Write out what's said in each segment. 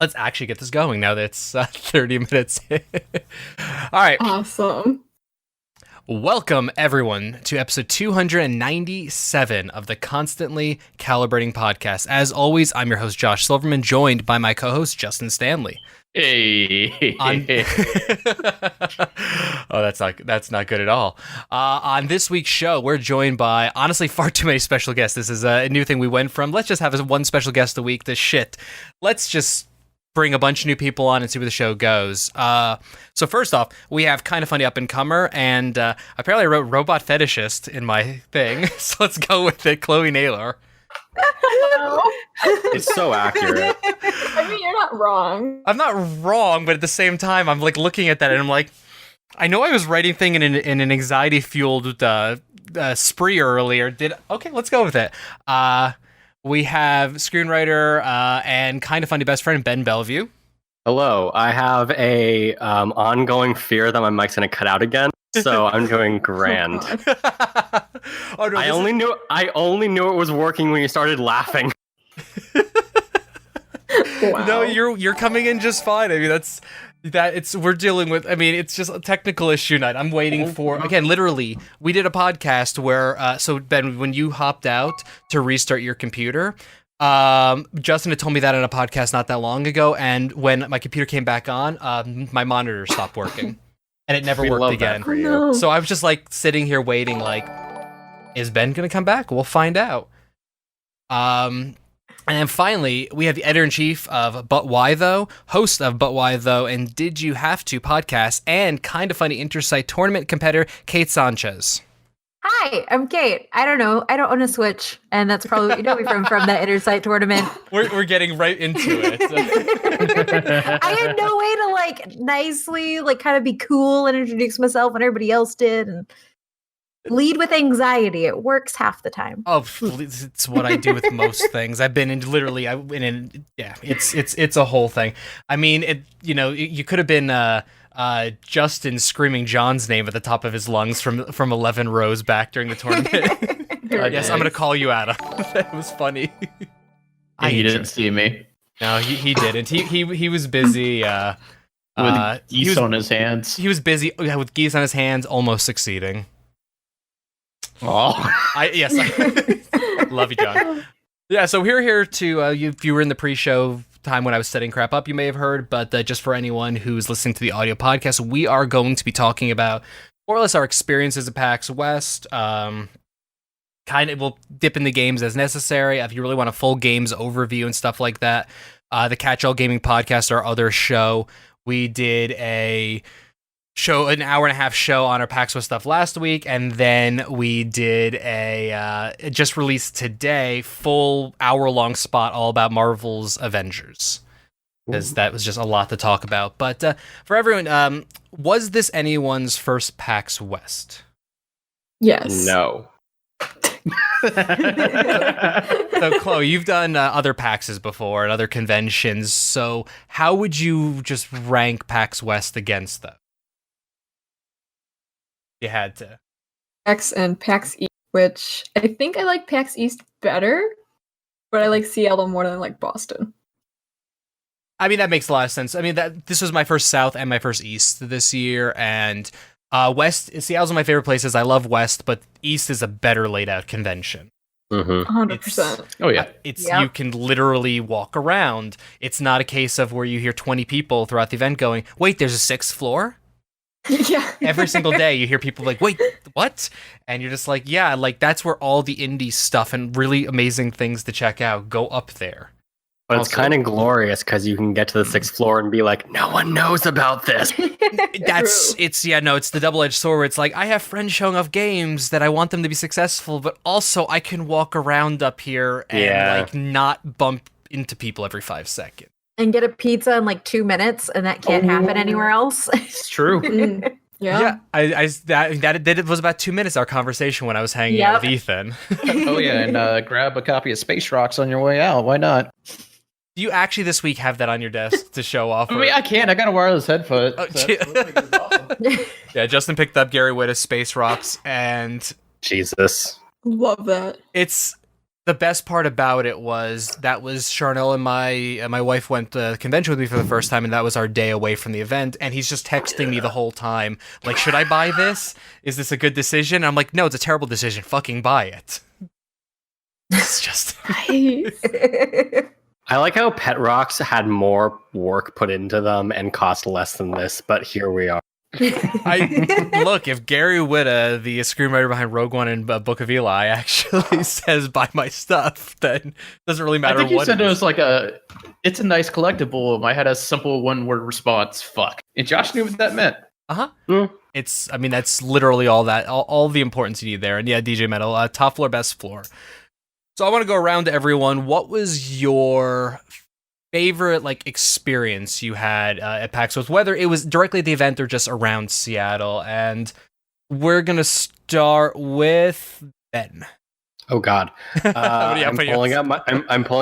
let's actually get this going now that it's 30 minutes. All right. Awesome. Welcome, everyone, to episode 297 of the Constantly Calibrating Podcast. As always, I'm your host, Josh Silverman, joined by my co-host, Justin Stanley. Hey. Oh, that's not good at all. On this week's show, we're joined by, honestly, far too many special guests. This is a new thing we went from, let's just have one special guest a week, to shit. Let's just bring a bunch of new people on and see where the show goes. So first off, we have Kind of Funny Up-and-Comer, and apparently I wrote Robot Fetishist in my thing, so let's go with it, Chloe Naylor. It's so accurate. I mean, you're not wrong. I'm not wrong, but at the same time, I'm like looking at that and I'm like, I know I was writing thing in an anxiety-fueled spree earlier. Okay, let's go with it. We have screenwriter and Kind of Funny best friend Ben Bellevue. Hello. I have a ongoing fear that my mic's gonna cut out again, so I'm doing grand. Oh, no, I only knew it was working when you started laughing. Wow. No, you're coming in just fine. I mean, we're dealing with, I mean, it's just a technical issue night. I'm waiting for, again, literally, we did a podcast where, so Ben, when you hopped out to restart your computer, Justin had told me that on a podcast not that long ago, and when my computer came back on, my monitor stopped working, and it never worked again. For you. No. So I was just like sitting here waiting, like, is Ben gonna come back? We'll find out. And then finally, we have the editor-in-chief of But Why Though, host of But Why Though, and Did You Have To podcast, and Kind of Funny Intersite tournament competitor, Kate Sanchez. Hi, I'm Kate. I don't know. I don't own a Switch, and that's probably what you know me from that Intersite tournament. We're getting right into it. I had no way to nicely kind of be cool and introduce myself when everybody else did, and lead with anxiety. It works half the time. Oh, it's what I do with most things. I've been in literally, it's a whole thing. I mean, you could have been Justin screaming John's name at the top of his lungs from 11 rows back during the tournament. Yes, I'm gonna call you Adam. That was funny. He didn't see me. No, he didn't. He was busy. With geese on his hands. He was busy with geese on his hands, almost succeeding. Oh, Yes, love you, John. Yeah, so we're here to, if you were in the pre-show time when I was setting crap up, you may have heard, but just for anyone who's listening to the audio podcast, we are going to be talking about more or less our experiences at PAX West. We'll dip in the games as necessary. If you really want a full games overview and stuff like that, the Catch-All Gaming Podcast, our other show, we did an hour and a half show on our PAX West stuff last week, and then we did it just released today, full hour-long spot all about Marvel's Avengers, because that was just a lot to talk about. But for everyone, was this anyone's first PAX West? Yes. No. So, Chloe, you've done other PAXs before and other conventions, so how would you just rank PAX West against them? You had to. PAX and PAX East, which I think I like PAX East better, but I like Seattle more than I like Boston. I mean, that makes a lot of sense. I mean, this was my first South and my first East this year, and West, Seattle's one of my favorite places. I love West, but East is a better laid out convention. 100%. oh yeah. You can literally walk around. It's not a case of where you hear 20 people throughout the event going, wait, there's a sixth floor? Yeah. Every single day you hear people like, wait, what? And you're just like, yeah, that's where all the indie stuff and really amazing things to check out go up there. But it's kind of glorious because you can get to the sixth floor and be like, no one knows about this. It's the double-edged sword where it's like, I have friends showing off games that I want them to be successful, but also I can walk around up here and not bump into people every 5 seconds. And get a pizza in 2 minutes, and that can't happen anywhere else. It's true. Yeah. That was about 2 minutes, our conversation when I was hanging out with Ethan. Oh yeah, and grab a copy of Space Rocks on your way out. Why not? Do you actually this week have that on your desk to show off? I mean, I can't. I got a wireless headphone. Oh, So that's awesome. Yeah, Justin picked up Gary Whitta's Space Rocks, and Jesus. Love that. it's the best part about it was Charnel and my wife went to the convention with me for the first time, and that was our day away from the event. And he's just texting me the whole time, like, should I buy this? Is this a good decision? And I'm like, no, it's a terrible decision. Fucking buy it. It's just Nice. I like how Pet Rocks had more work put into them and cost less than this, but here we are. Look, if Gary Whitta, the screenwriter behind Rogue One and Book of Eli, actually says buy my stuff, then it doesn't really matter I think you what said it it is. was like it's a nice collectible. I had a simple one-word response, fuck. And Josh knew what that meant. That's literally all the importance you need there. And yeah, DJ Metal, top floor, best floor. So I want to go around to everyone. What was your favorite experience you had at PAX West, whether it was directly at the event or just around Seattle? And we're gonna start with Ben. Oh God, I'm pulling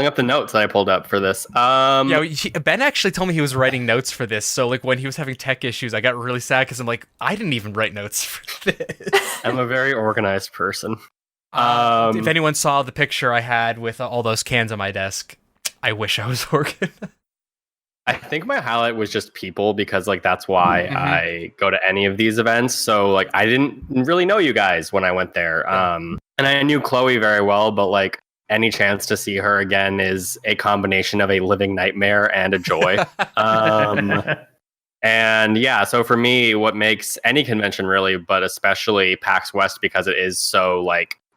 up the notes that I pulled up for this. Ben actually told me he was writing notes for this. So when he was having tech issues, I got really sad because I'm like, I didn't even write notes for this. I'm a very organized person. If anyone saw the picture I had with all those cans on my desk, I wish I was organized. I think my highlight was just people, because that's why I go to any of these events. So I didn't really know you guys when I went there. And I knew Chloe very well, but any chance to see her again is a combination of a living nightmare and a joy. And yeah, so for me, what makes any convention really, but especially PAX West, because it is so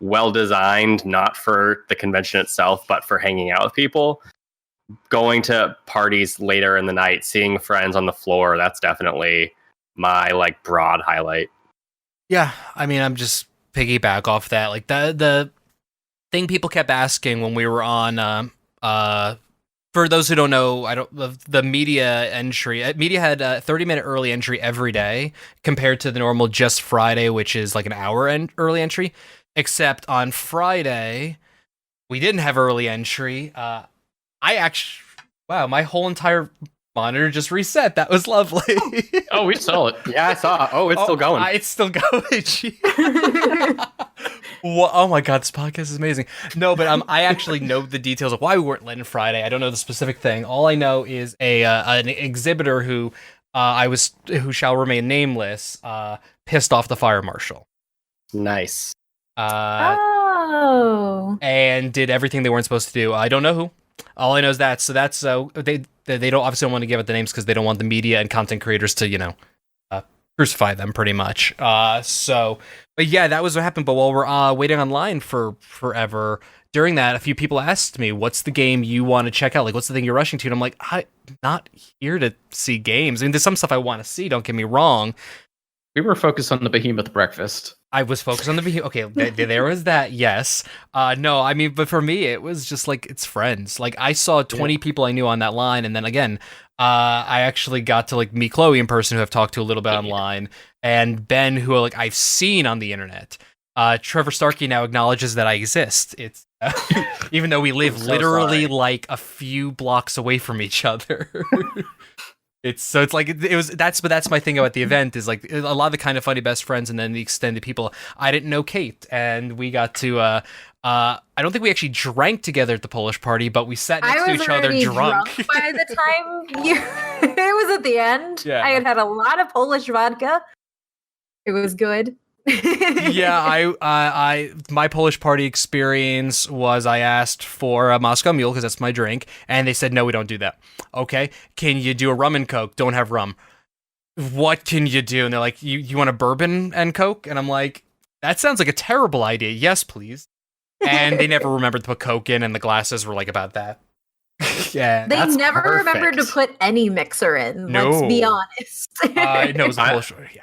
well designed, not for the convention itself, but for hanging out with people. Going to parties later in the night, seeing friends on the floor, that's definitely my broad highlight. Yeah, I mean, I'm just piggyback off that. The thing people kept asking when we were on, for those who don't know, the media entry. Media had a 30-minute early entry every day compared to the normal just Friday, which is an hour early entry. Except on Friday, we didn't have early entry. My whole entire monitor just reset. That was lovely. Oh, we saw it. Yeah, I saw. Oh, it's still going. It's still going. Oh my God, this podcast is amazing. No, but I actually know the details of why we weren't let in Friday. I don't know the specific thing. All I know is an exhibitor who shall remain nameless pissed off the fire marshal. Nice. And did everything they weren't supposed to do. I don't know who. All I know is that. So that's they don't obviously don't want to give out the names because they don't want the media and content creators to crucify them pretty much. But yeah, that was what happened. But while we're waiting online for forever, during that, a few people asked me, "What's the game you want to check out? What's the thing you're rushing to?" And I'm like, I'm not here to see games. I mean, there's some stuff I want to see. Don't get me wrong. We were focused on the behemoth breakfast. I was focused on the behemoth. Okay, there was that. Yes. No, I mean, but for me, it was just it's friends. I saw 20 people I knew on that line, and then again, I actually got to meet Chloe in person, who I've talked to a little bit online, and Ben, who I've seen on the internet. Trevor Starkey now acknowledges that I exist. It's even though we live literally a few blocks away from each other. That's my thing about the event is a lot of the kind of funny best friends and then the extended people. I didn't know Kate, and we got to I don't think we actually drank together at the Polish party, but we sat next to each other drunk. By the time it was at the end. Yeah. I had a lot of Polish vodka. It was good. Yeah, my Polish party experience was I asked for a Moscow Mule because that's my drink, and they said no, we don't do that. Okay, can you do a rum and Coke? Don't have rum. What can you do? And they're like, you want a bourbon and Coke? And I'm like, that sounds like a terrible idea. Yes, please. And they never remembered to put Coke in, and the glasses were about that. Yeah, they that's never perfect. remembered to put any mixer in. No. Let's be honest. No, it was a Polish. Yeah.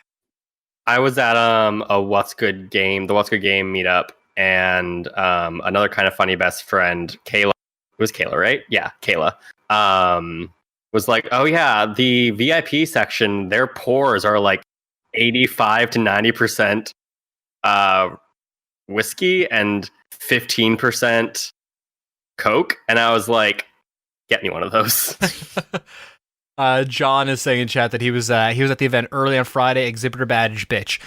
I was at the What's Good game meetup, and another kind of funny best friend, Kayla. It was Kayla, right? Yeah, Kayla. Was like, oh yeah, the VIP section, their pours are 85 to 90% whiskey and 15% Coke, and I was like, get me one of those. John is saying in chat that he was at the event early on Friday. Exhibitor badge, bitch.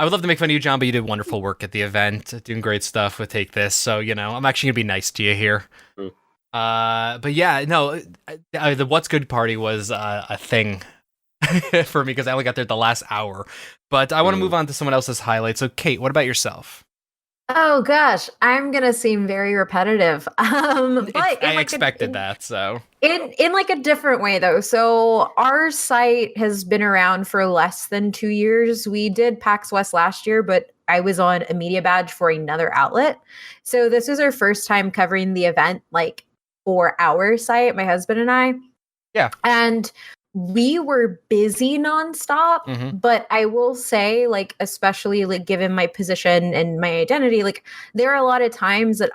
I would love to make fun of you, John, but you did wonderful work at the event, doing great stuff with Take This. So, I'm actually going to be nice to you here. But yeah, no, the What's Good party was a thing for me because I only got there the last hour. But I want to move on to someone else's highlight. So, Kate, what about yourself? Oh gosh, I'm gonna seem very repetitive. But I expected that. So in like a different way though. So our site has been around for less than 2 years. We did PAX West last year, but I was on a media badge for another outlet. So this was our first time covering the event, like for our site, my husband and I. Yeah. And we were busy nonstop, but I will say, like, especially like given my position and my identity, like there are a lot of times that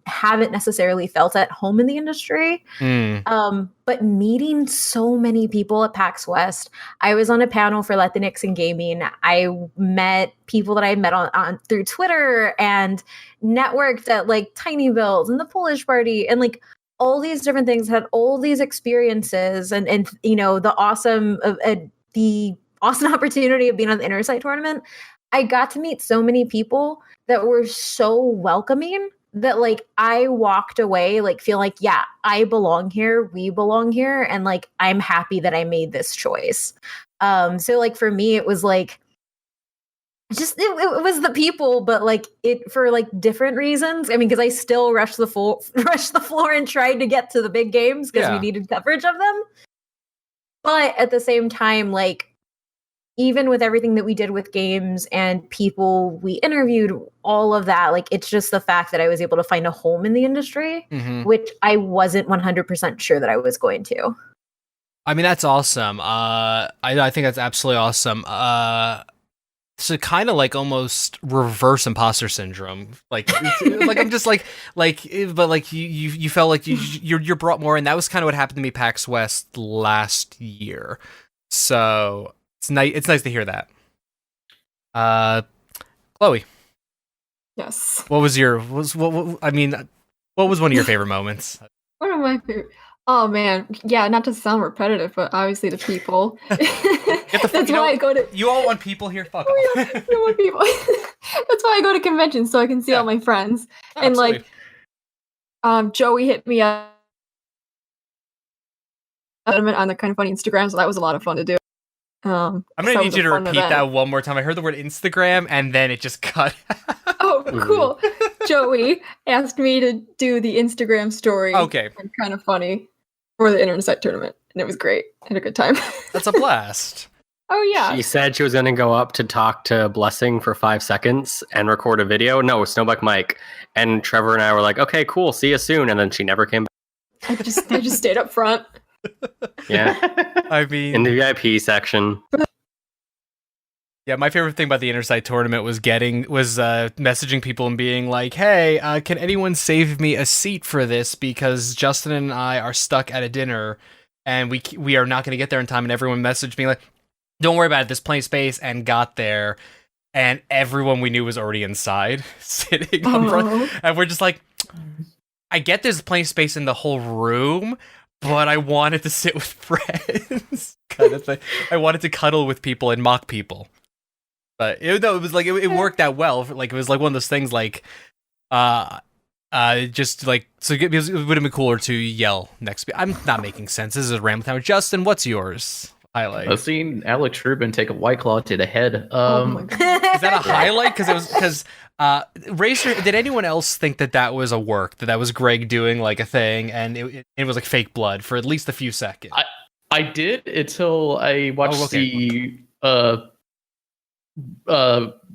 haven't necessarily felt at home in the industry. But meeting so many people at PAX West, I was on a panel for Latinx in Gaming. I met people that I met on through Twitter and networked at like Tiny Builds and the Polish Party and like all these different things, had all these experiences and the awesome opportunity of being on the Inner Sight tournament. I got to meet so many people that were so welcoming that like I walked away like feel like, yeah, I belong here, we belong here, and like I'm happy that I made this choice. So like for me it was like just it was the people, but like it for like different reasons. I mean, because I still rushed the floor and tried to get to the big games because we needed coverage of them. But at the same time, like even with everything that we did with games and people we interviewed, all of that, like it's just the fact that I was able to find a home in the industry, which I wasn't 100% sure that I was going to. I mean, that's awesome. I think that's absolutely awesome. So kind of like almost reverse imposter syndrome. Like I'm just like, but like you felt like you're brought more, and that was kind of what happened to me PAX West last year. So it's nice. It's nice to hear that. Chloe. Yes. What was what was one of your favorite moments? One of my favorite. Oh man, yeah. Not to sound repetitive, but obviously the people. That's why I go to. You all want people here? Fuck off. I want people. That's why I go to conventions so I can see all my friends. And Absolutely. like, Joey hit me up on the Kind of Funny Instagram, so that was a lot of fun to do. I'm gonna need you to repeat that one more time. I heard the word Instagram and then it just cut. Oh, cool. Joey asked me to do the Instagram story. Okay. And Kind of Funny for the Inner Sight tournament, and it was great. I had a good time. That's a blast. Oh yeah. She said she was going to go up to talk to Blessing for 5 seconds and record a video. No, Snowbuck Mike. And Trevor and I were like, okay, cool, see you soon. And then she never came back. I just stayed up front. Yeah. I mean, in the VIP section. Yeah, my favorite thing about the Inner Sight tournament was messaging people and being like, "Hey, can anyone save me a seat for this? Because Justin and I are stuck at a dinner, and we are not going to get there in time." And everyone messaged me like, "Don't worry about it. There's plenty of space." And got there, and everyone we knew was already inside, sitting up front, and we're just like, "I get there's plenty of space in the whole room." But I wanted to sit with friends, kind of thing. I wanted to cuddle with people and mock people. But it was like it worked out well. Like it was like one of those things. Like, just like so. It would have been cooler to yell next. I'm not making sense. This is a ramble time. Justin, what's yours? Highlight. I've seen Alex Rubin take a White Claw to the head. Oh my God. Is that a highlight? Because Racer. Did anyone else think that was a work? That was Greg doing like a thing, and it was like fake blood for at least a few seconds. I did until I watched the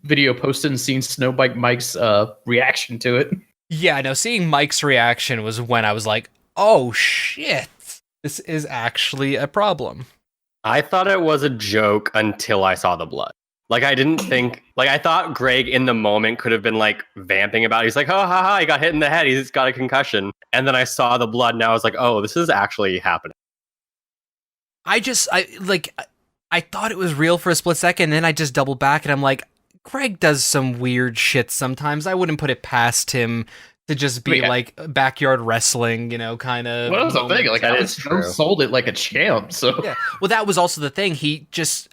video posted and seen Snowbike Mike's reaction to it. Yeah, no, seeing Mike's reaction was when I was like, oh shit, this is actually a problem. I thought it was a joke until I saw the blood. Like, I didn't think, like, I thought Greg in the moment could have been like vamping about it. He's like, oh, ha, he got hit in the head. He's got a concussion. And then I saw the blood and I was like, oh, this is actually happening. I thought it was real for a split second, and then I just doubled back and I'm like, Greg does some weird shit sometimes. I wouldn't put it past him to just be like backyard wrestling, kind of. What was the thing? Like, Alex sold it like a champ. So yeah, well, that was also the thing.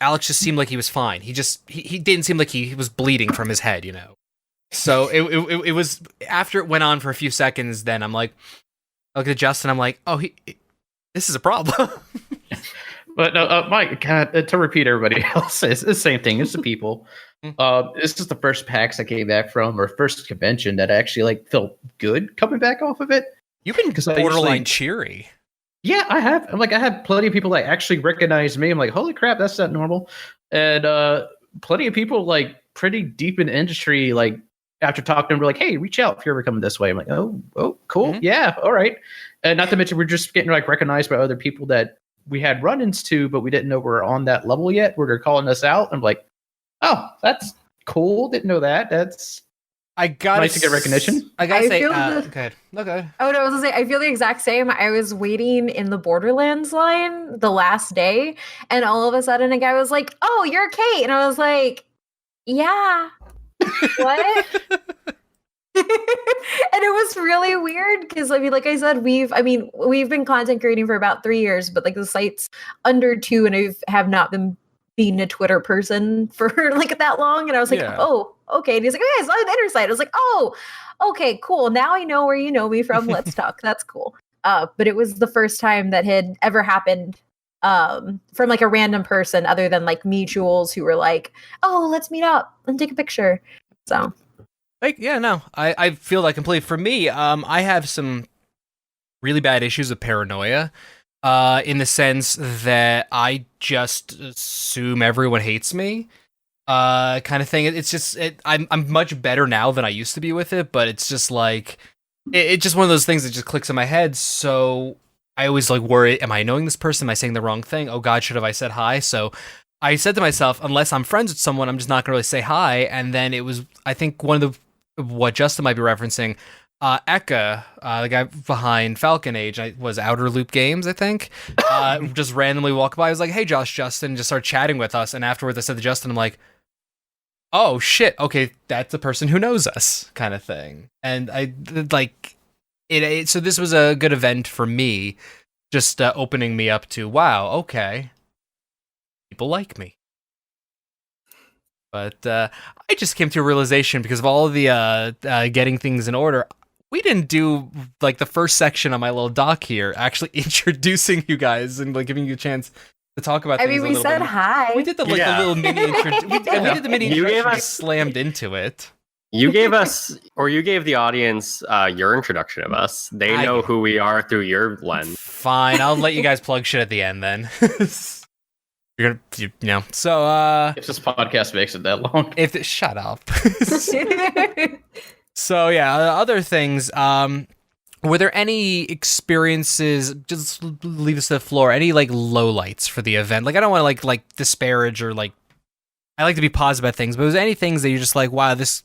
Alex just seemed like he was fine. He didn't seem like he was bleeding from his head, So it was after it went on for a few seconds. Then I'm like, I look at Justin. I'm like, oh, this is a problem. But Mike, to repeat everybody else, it's the same thing. It's the people. This is the first PAX I came back from, or first convention that I actually felt good coming back off of it. You've been borderline cheery. Yeah, I have. I have plenty of people that actually recognize me. I'm like, holy crap, that's not normal. And plenty of people pretty deep in the industry, after talking to them, we're like, hey, reach out if you're ever coming this way. I'm like, oh, cool. Mm-hmm. Yeah, all right. And not to mention, we're just getting recognized by other people that we had run-ins to, but we didn't know we're on that level yet, where they're calling us out. I'm like, oh, that's cool. Didn't know that. That's nice to get recognition. I gotta say, okay. Oh no, I was gonna say, I feel the exact same. I was waiting in the Borderlands line the last day, and all of a sudden a guy was like, oh, you're Kate. And I was like, yeah. What? And it was really weird because like I said, we've been content creating for about 3 years, but the site's under 2, and I have not been being a Twitter person for that long. And I was like, oh, okay. And he's like, oh, yeah, it's on the inner site. I was like, oh, okay, cool. Now I know where you know me from. Let's talk. That's cool. But it was the first time that had ever happened from a random person other than mutuals who were like, oh, let's meet up and take a picture. So. I feel completely. For me, I have some really bad issues with paranoia, in the sense that I just assume everyone hates me, kind of thing. It's just I'm much better now than I used to be with it, but it's just it's just one of those things that just clicks in my head. So I always worry: am I annoying this person? Am I saying the wrong thing? Oh God, should have I said hi? So I said to myself, unless I'm friends with someone, I'm just not gonna really say hi. And then it was, I think, what Justin might be referencing, Eka, the guy behind Falcon Age, was Outer Loop Games, I think, just randomly walked by. I was like, hey, Justin, just started chatting with us. And afterwards I said to Justin, I'm like, oh, shit, okay, that's the person who knows us, kind of thing. And so this was a good event for me, just opening me up to, wow, okay, people like me. But I just came to a realization, because of all of the getting things in order, we didn't do the first section on my little doc here, actually introducing you guys and giving you a chance to talk about things. We said hi. We did the little mini intro. We did the mini introduction. Slammed into it. You gave the audience your introduction of us. They know who we are through your lens. Fine, I'll let you guys plug shit at the end then. You're gonna, so if this podcast makes it that long, shut up. So yeah, other things. Were there any experiences? Just leave us to the floor. Any lowlights for the event? I don't want to disparage or I like to be positive about things, but was there any things that you're just wow, this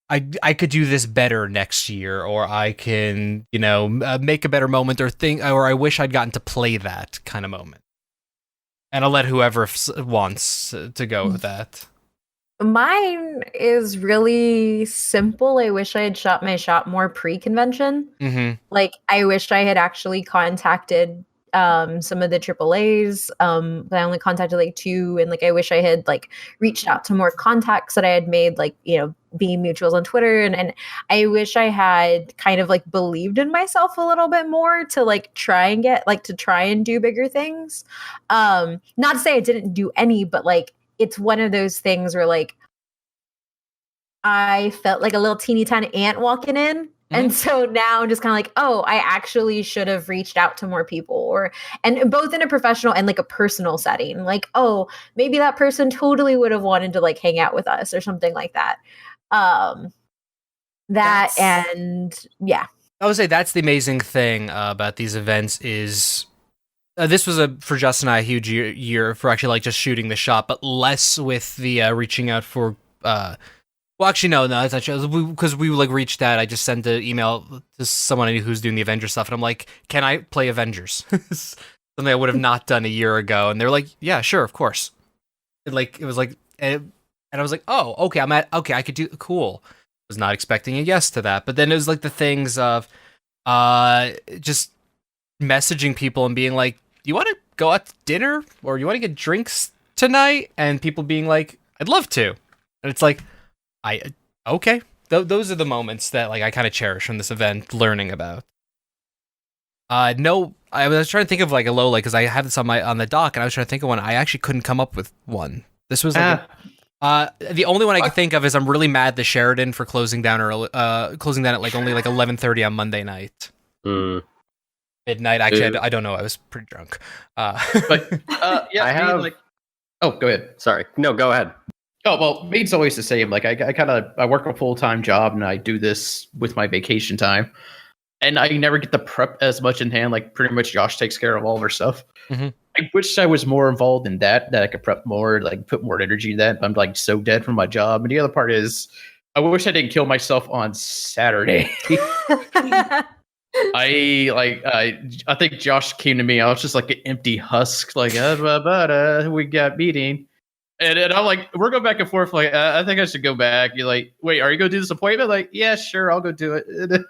I could do this better next year, or I can make a better moment, or I wish I'd gotten to play that kind of moment. And I'll let whoever wants to go with that. Mine is really simple. I wish I had shot my shot more pre-convention. Mm-hmm. I wish I had actually contacted some of the AAAs. But I only contacted 2, and I wish I had reached out to more contacts that I had made, being mutuals on Twitter, and I wish I had kind of believed in myself a little bit more to try and get to try and do bigger things. Not to say I didn't do any, but it's one of those things where I felt like a little teeny tiny ant walking in. And so now I'm just kind of oh, I actually should have reached out to more people, and both in a professional and a personal setting. Oh, maybe that person totally would have wanted to hang out with us or something like that. And yeah. I would say that's the amazing thing about these events is this was for Justin and I a huge year for actually just shooting the shot, but less with the reaching out for well, actually, no, that's not true. Because we reached out. I just sent an email to someone I knew who's doing the Avengers stuff, and I'm like, "Can I play Avengers?" Something I would have not done a year ago, and they're like, "Yeah, sure, of course." It was and I was like, "Oh, okay, I could do cool." was not expecting a yes to that. But then it was like the things of just messaging people and being like, you want to go out to dinner or you want to get drinks tonight? And people being like, I'd love to. And it's like, okay. Those are the moments that like I kind of cherish from this event, learning about. No, I was trying to think of like a low, like, because I have this on the dock, and I was trying to think of one. I actually couldn't come up with one. This was like the only one I could think of is I'm really mad the Sheridan for closing down at like only like 11:30 on Monday night. Midnight. Actually, I don't know. I was pretty drunk. But yeah, I have like. Oh, go ahead. Sorry. No, go ahead. Oh, well, Mead's always the same. Like, I work a full-time job, and I do this with my vacation time. And I never get the prep as much in hand. Like, pretty much Josh takes care of all of our stuff. Mm-hmm. I wish I was more involved in that I could prep more, like, put more energy in that. I'm, like, so dead from my job. And the other part is, I wish I didn't kill myself on Saturday. I think Josh came to me. I was just like an empty husk, like, we got meeting. And I'm like, we're going back and forth. Like, I think I should go back. You're like, wait, are you going to do this appointment? Like, yeah, sure, I'll go do it.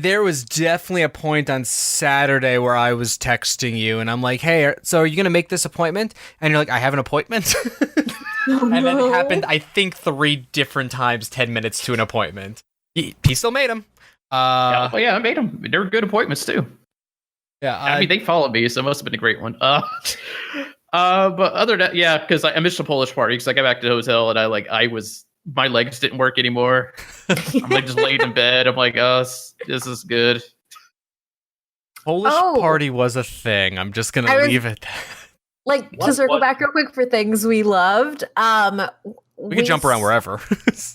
There was definitely a point on Saturday where I was texting you, and I'm like, hey, so are you going to make this appointment? And you're like, I have an appointment. And then it happened, I think, 3 different times, 10 minutes to an appointment. He still made them. Yeah, I made them. They were good appointments, too. Yeah, I mean, they followed me, so it must have been a great one. But other than that, yeah, because I missed the Polish party because I got back to the hotel and my legs didn't work anymore. I'm like just laid in bed. I'm like, oh, this is good. Polish party was a thing. I'm just gonna leave it. Like to circle back real quick for things we loved. We could jump around wherever.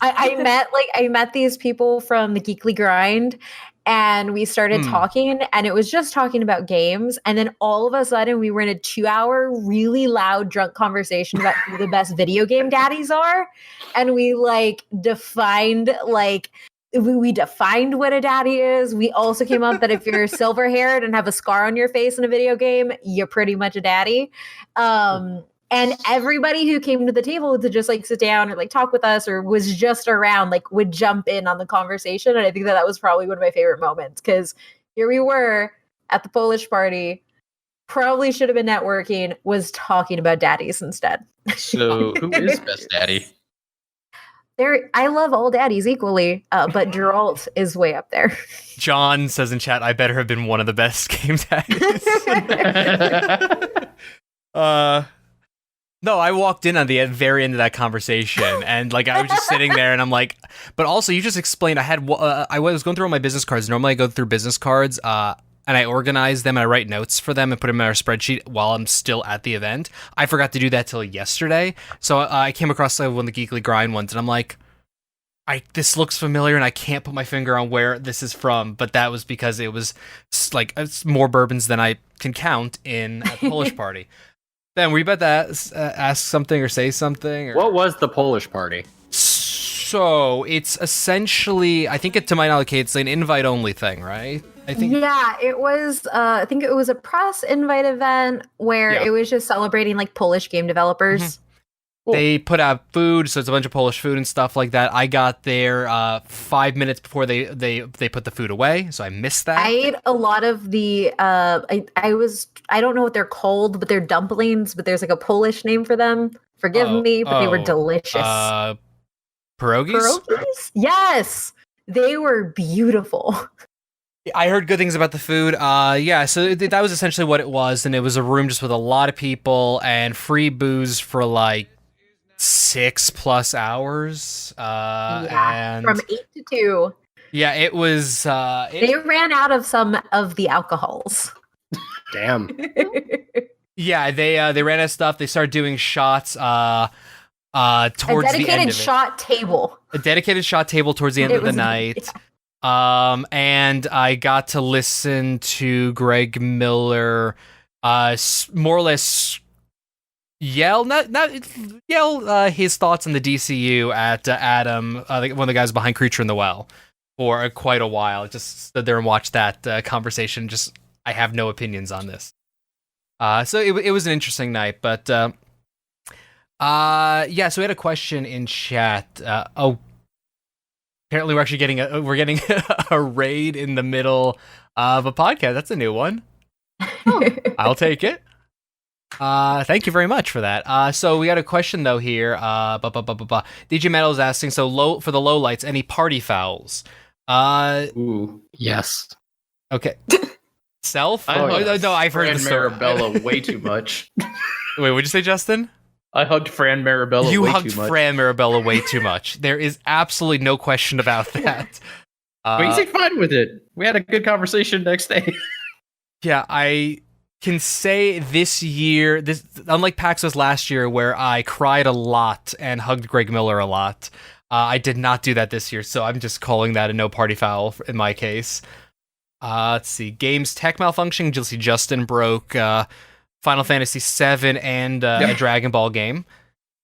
I met these people from the Geekly Grind. And we started talking, and it was just talking about games. And then all of a sudden, we were in a 2-hour, really loud, drunk conversation about who the best video game daddies are. And we defined what a daddy is. We also came up that if you're silver haired and have a scar on your face in a video game, you're pretty much a daddy. And everybody who came to the table to just sit down or talk with us or was just around would jump in on the conversation. And I think that was probably one of my favorite moments because here we were at the Polish party, probably should have been networking, was talking about daddies instead. So who is best daddy? I love all daddies equally, but Geralt is way up there. John says in chat, I better have been one of the best game daddies. No, I walked in on the very end of that conversation, and I was just sitting there, and I'm like, but also you just explained. I was going through all my business cards. Normally, I go through business cards, and I organize them, and I write notes for them, and put them in our spreadsheet while I'm still at the event. I forgot to do that till yesterday, so I came across one of the Geekly Grind ones, and I'm like, this looks familiar, and I can't put my finger on where this is from, but that was because it was it's more bourbons than I can count in at the Polish party. Ben, were you about to ask something or say something? Or? What was the Polish party? So it's essentially, I think to my knowledge, it's an invite-only thing, right? I think. Yeah, it was. I think it was a press invite event where it was just celebrating Polish game developers. Mm-hmm. Cool. They put out food, so it's a bunch of Polish food and stuff like that. I got there 5 minutes before they put the food away, so I missed that. I ate a lot of the I don't know what they're called, but they're dumplings, but there's a Polish name for them. Forgive me, but they were delicious. Pierogies? Yes, they were beautiful. I heard good things about the food. So that was essentially what it was, and it was a room just with a lot of people and free booze for 6+ hours. And from 8 to 2. Yeah, it was. They ran out of some of the alcohols. Damn. Yeah, they ran out of stuff. They started doing shots. Towards the end of it. A dedicated shot table towards the end of the night. Yeah. And I got to listen to Greg Miller, more or less yell his thoughts on the DCU at Adam, one of the guys behind Creature in the Well, for quite a while. Just stood there and watched that conversation. Just, I have no opinions on this. So it was an interesting night, but so we had a question in chat. Apparently, we're actually getting a raid in the middle of a podcast. That's a new one. I'll take it. Thank you very much for that. So we got a question though here. DJ Metal is asking, so for the low lights, any party fouls? Ooh, yes. Okay. Self? Yes. No, I've heard Fran the story. Marabella way too much. Wait, what'd you say, Justin? I hugged Fran Marabella You way hugged too much. Fran Marabella way too much. There is absolutely no question about that. But he's fine with it. We had a good conversation next day. Yeah, I can say this year, unlike PAX West last year, where I cried a lot and hugged Greg Miller a lot, I did not do that this year, so I'm just calling that a no party foul in my case. Let's see. Games tech malfunction. You'll see Justin broke Final Fantasy VII and a Dragon Ball game.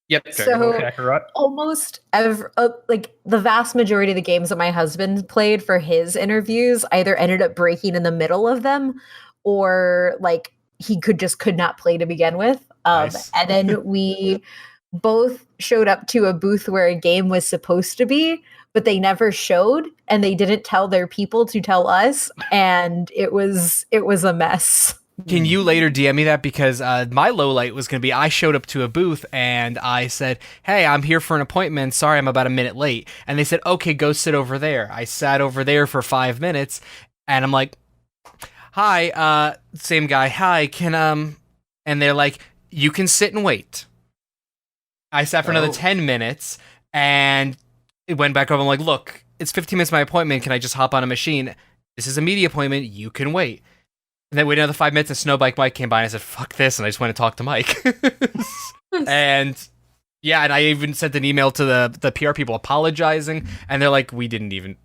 Yep. So almost like the vast majority of the games that my husband played for his interviews either ended up breaking in the middle of them, or like he could not play to begin with. Nice. And then we both showed up to a booth where a game was supposed to be, but they never showed, and they didn't tell their people to tell us, and it was a mess. Can you later DM me that? Because my low light was going to be, I showed up to a booth and I said, hey, I'm here for an appointment. Sorry, I'm about a minute late. And they said, okay, go sit over there. I sat over there for 5 minutes and I'm like, hi, same guy. Hi, and they're like, you can sit and wait. I sat for another 10 minutes and it went back over. I'm like, look, it's 15 minutes of my appointment. Can I just hop on a machine? This is a media appointment. You can wait. And then waited another 5 minutes, and Snowbike Mike came by, and I said, fuck this, and I just went to talk to Mike. And, yeah, and I even sent an email to the PR people apologizing, and they're like, we didn't even...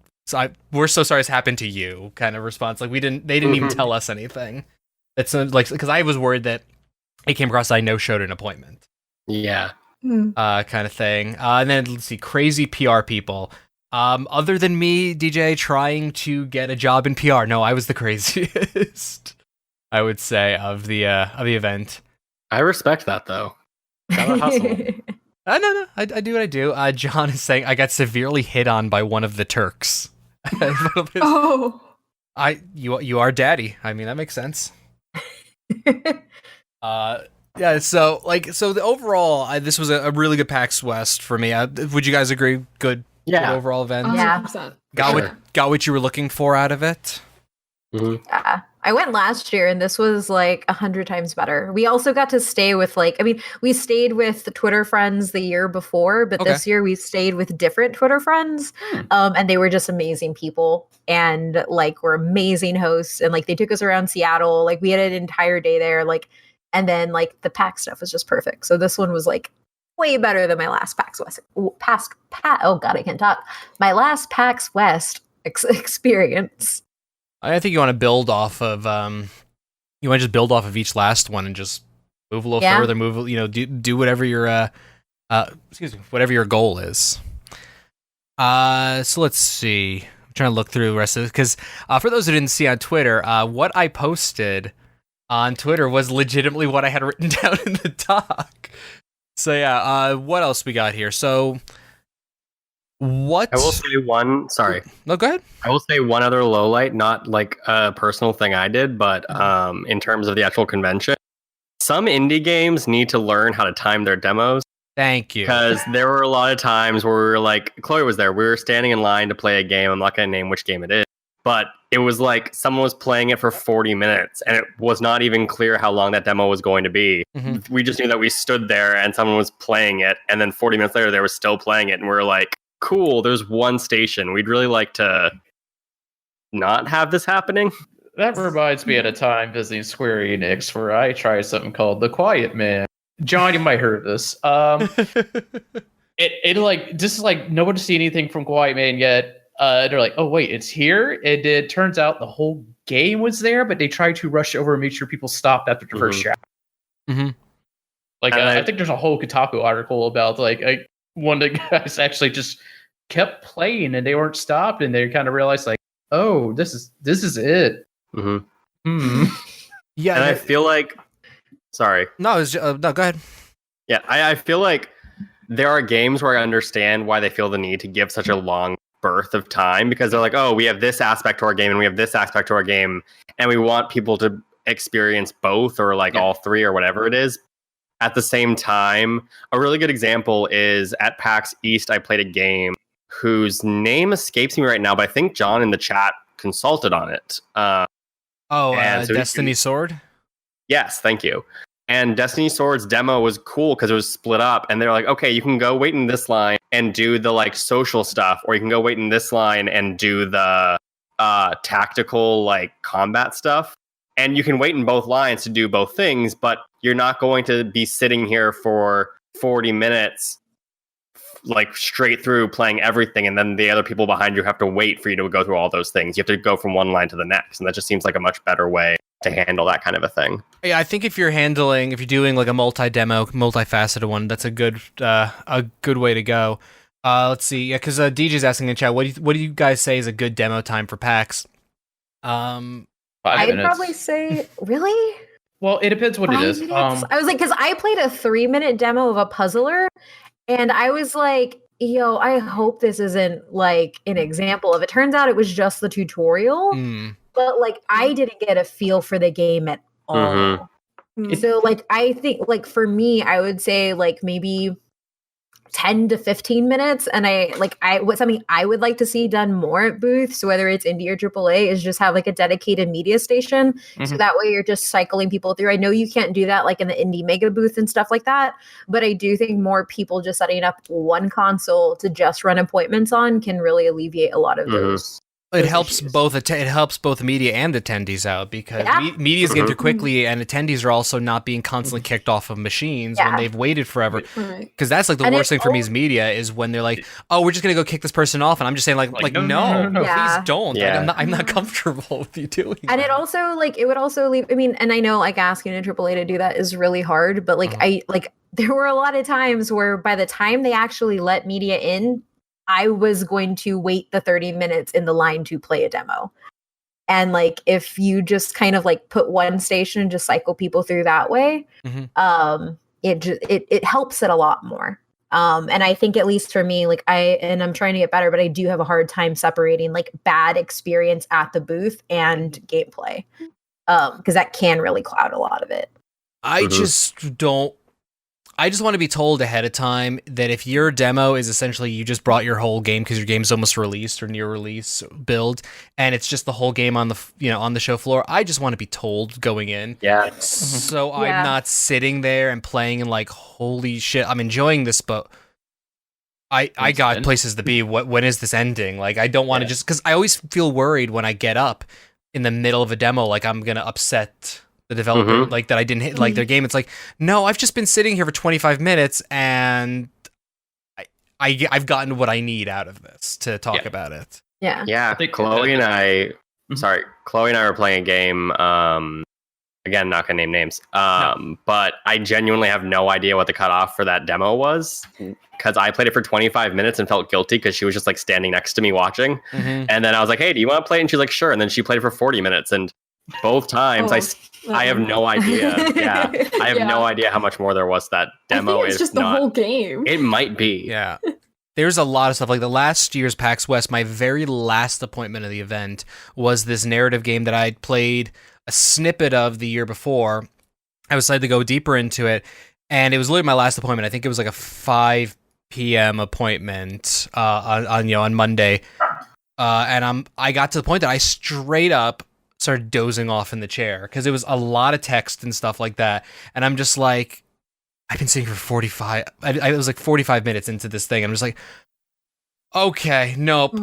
we're so sorry this happened to you, kind of response. Like, they didn't even tell us anything. It's like, because I was worried that it came across I no-showed an appointment. Yeah. Kind of thing. And then, let's see, crazy PR people. Other than me, DJ, trying to get a job in PR, no, I was the craziest, I would say, of the event. I respect that, though. Gotta hustle. No, I do what I do. John is saying I got severely hit on by one of the Turks. Oh. You are daddy. I mean, that makes sense. Yeah, so the overall, this was a really good PAX West for me. Would you guys agree? Good overall event. 100%. Got what you were looking for out of it. Mm-hmm. Yeah. I went last year and this was like 100 times better. We also got to stay with we stayed with the Twitter friends the year before, but this year we stayed with different Twitter friends. And they were just amazing people and were amazing hosts. And they took us around Seattle. We had an entire day there. And then the PAX stuff was just perfect. So this one was way better than my last PAX West. Oh God, I can't talk. My last PAX West experience. I think you want to build off of you want to just build off of each last one and just move a little further. Do whatever your whatever your goal is. So let's see. I'm trying to look through the rest of it because for those who didn't see on Twitter, what I posted on Twitter was legitimately what I had written down in the doc. So yeah, what else we got here? So what? I will say one. Sorry. No, go ahead. I will say one other low light, not a personal thing I did, but in terms of the actual convention, some indie games need to learn how to time their demos. Thank you. Because there were a lot of times where we were Chloe was there. We were standing in line to play a game. I'm not going to name which game it is, but it was someone was playing it for 40 minutes and it was not even clear how long that demo was going to be. Mm-hmm. We just knew that we stood there and someone was playing it. And then 40 minutes later, they were still playing it. And we were like, cool, there's one station. We'd really like to not have this happening. That reminds me of a time visiting Square Enix where I tried something called The Quiet Man. John, you might heard of this. It just no one to see anything from Quiet Man yet. They're like, oh wait, it's here. And it turns out the whole game was there, but they tried to rush over and make sure people stopped after the first chapter. Mm-hmm. I think there's a whole Kotaku article about one of the guys actually just kept playing and they weren't stopped, and they kind of realized oh, this is it. Mm-hmm. Yeah, and I feel sorry. No, no, go ahead. Yeah, I feel there are games where I understand why they feel the need to give such a long birth of time because they're like, oh, we have this aspect to our game and we have this aspect to our game, and we want people to experience both or like all three or whatever it is. At the same time, a really good example is at PAX East, I played a game whose name escapes me right now, but I think John in the chat consulted on it. So Destiny Sword? Yes, thank you. And Destiny Sword's demo was cool because it was split up, and they're like, okay, you can go wait in this line and do the like social stuff, or you can go wait in this line and do the tactical like combat stuff. And you can wait in both lines to do both things, but you're not going to be sitting here for 40 minutes like straight through playing everything, and then the other people behind you have to wait for you to go through all those things. You have to go from one line to the next, and that just seems like a much better way to handle that kind of a thing. Yeah, I think if you're doing like a multi-demo, multifaceted one, that's a good way to go. Let's see, yeah, because DJ's asking in chat, what do you guys say is a good demo time for PAX? 5 I'd minutes. probably say, really? Well, it depends what it 5 is. minutes? I was like, because I played a 3-minute demo of a puzzler, and I was like, yo, I hope this isn't like an example of it. Turns out it was just the tutorial, but like I didn't get a feel for the game at all. So like I think like for me, I would say like maybe 10 to 15 minutes. And what's something I would like to see done more at booths, whether it's indie or AAA, is just have like a dedicated media station. So that way you're just cycling people through. I know you can't do that like in the indie mega booth and stuff like that, but I do think more people just setting up one console to just run appointments on can really alleviate a lot of those. It helps both media and attendees out because media's getting through quickly, and attendees are also not being constantly kicked off of machines when they've waited forever. Because that's like the worst thing for me as media is when they're like, "Oh, we're just gonna go kick this person off," and I'm just saying like no, please don't. Yeah. Like, I'm not comfortable with you doing. And that. it also like it would also leave. I mean, and I know like asking a AAA to do that is really hard, but like there were a lot of times where by the time they actually let media in, I was going to wait the 30 minutes in the line to play a demo. And like, if you just kind of like put one station and just cycle people through that way, it helps it a lot more. And I think at least for me, like I'm trying to get better, but I do have a hard time separating like bad experience at the booth and gameplay. Because that can really cloud a lot of it. I just want to be told ahead of time that if your demo is essentially you just brought your whole game because your game's almost released or near release build, and it's just the whole game on the show floor, I just want to be told going in. Yeah. So I'm not sitting there and playing and like, holy shit, I'm enjoying this, but I got places to be. When is this ending? Like, I don't want to just because I always feel worried when I get up in the middle of a demo, like I'm gonna upset the developer, like that I didn't hit like their game. It's like, no, I've just been sitting here for 25 minutes and I've gotten what I need out of this to talk about it. Yeah. Yeah. Chloe and I were playing a game. Again, not gonna name names. But I genuinely have no idea what the cutoff for that demo was because I played it for 25 minutes and felt guilty because she was just like standing next to me watching. And then I was like, hey, do you want to play? And she's like, sure. And then she played it for 40 minutes and both times I have no idea. I have no idea how much more there was that demo. I think it's just the whole game. It might be. Yeah. There's a lot of stuff. Like the last year's PAX West, my very last appointment of the event was this narrative game that I'd played a snippet of the year before. I was decided to go deeper into it, and it was literally my last appointment. I think it was like a 5 p.m. appointment on Monday. And I got to the point that I straight up started dozing off in the chair because it was a lot of text and stuff like that. And I'm just like, I've been sitting for 45. I was like 45 minutes into this thing. I'm just like, okay, nope.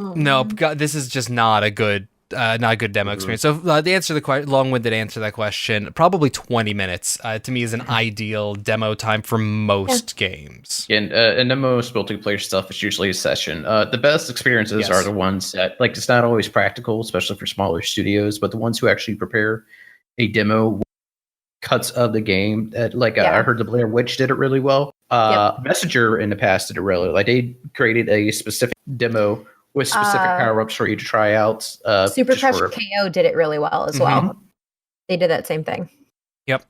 God, this is just not a good demo experience. So the answer to the long-winded answer to that question, probably 20 minutes to me is an ideal demo time for most games. And the most multiplayer stuff is usually a session. The best experiences are the ones that, like, it's not always practical, especially for smaller studios, but the ones who actually prepare a demo cuts of the game. I heard the Blair Witch did it really well. Messenger in the past did it really like they created a specific demo with specific power-ups for you to try out. Super Crush KO did it really well as well. They did that same thing. Yep.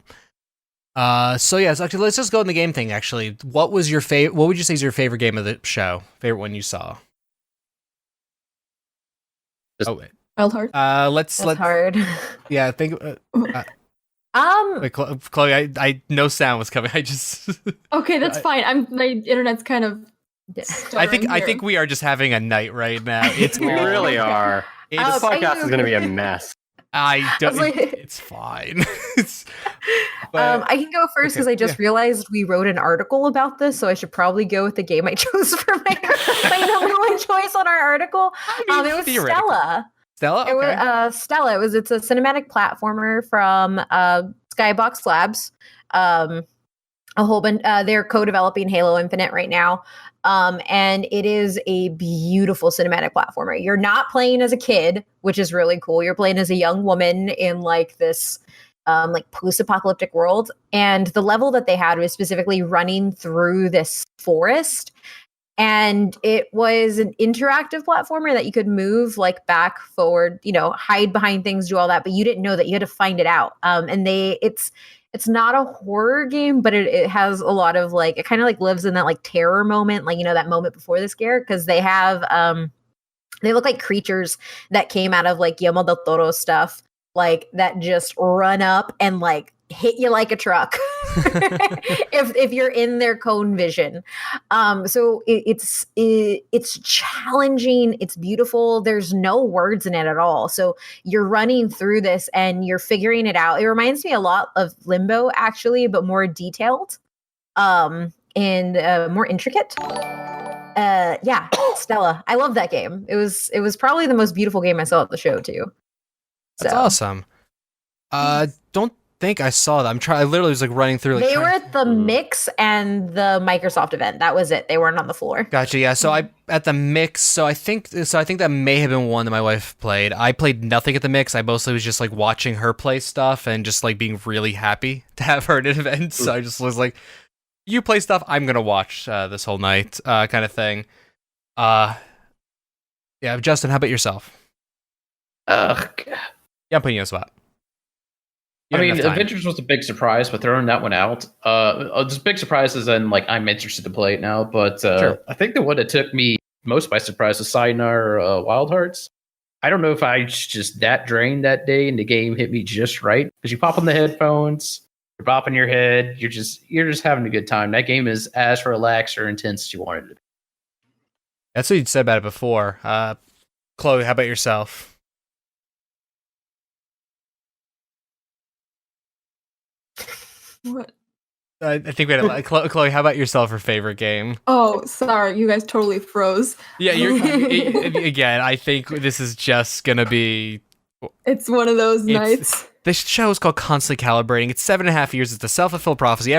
So actually, let's just go in the game thing. Actually, what would you say is your favorite game of the show? Favorite one you saw? Wild Heart. Let's hard. yeah, think. Wait, Chloe, I no sound was coming. I just. Okay, that's fine. My internet's kind of. I think we are just having a night right now. It's We really are. This podcast is going to be a mess. I don't. like- it's fine. I can go first because I just realized we wrote an article about this, so I should probably go with the game I chose for my number one choice on our article. It was Stella. Stella. It was Stella. It's a cinematic platformer from Skybox Labs. A whole bunch. They're co-developing Halo Infinite right now. And it is a beautiful cinematic platformer. You're not playing as a kid, which is really cool. You're playing as a young woman in like this like post-apocalyptic world. And the level that they had was specifically running through this forest. And it was an interactive platformer that you could move like back, forward, hide behind things, do all that, but you didn't know that. You had to find it out. And it's not a horror game, but it has a lot of like, it kind of like lives in that like terror moment, like, that moment before the scare. Cause they have, they look like creatures that came out of like Guillermo del Toro stuff, like that just run up and like hit you like a truck if you're in their cone vision. So it's challenging. It's beautiful. There's no words in it at all. So you're running through this and you're figuring it out. It reminds me a lot of Limbo actually, but more detailed, and more intricate. Yeah, Stella. I love that game. It was probably the most beautiful game I saw at the show too. That's awesome. Don't think I saw that. I literally was like running through. Like, they were at the Mix and the Microsoft event. That was it. They weren't on the floor. Gotcha. Yeah. So I at the Mix. So I think that may have been one that my wife played. I played nothing at the Mix. I mostly was just like watching her play stuff and just like being really happy to have her at an event. So I just was like, "You play stuff, I'm gonna watch this whole night," kind of thing. Yeah. Justin, how about yourself? Ugh. Yeah, I'm putting you on the spot. I mean, Avengers was a big surprise, but throwing that one out, this big surprise is then like I'm interested to play it now. But Sure. I think the one that took me most by surprise was Sayonara Wild Hearts. I don't know if I was just that drained that day and the game hit me just right because you pop on the headphones, you're bopping your head, you're just having a good time. That game is as relaxed or intense as you wanted it to be. That's what you'd said about it before. Chloe, how about yourself? What? I think we had Chloe. How about yourself? Her favorite game? Oh, sorry, you guys totally froze. Yeah, again. I think this is just gonna be. It's one of those nights. This show is called Constantly Calibrating. It's 7.5 years. It's a self-fulfilled prophecy.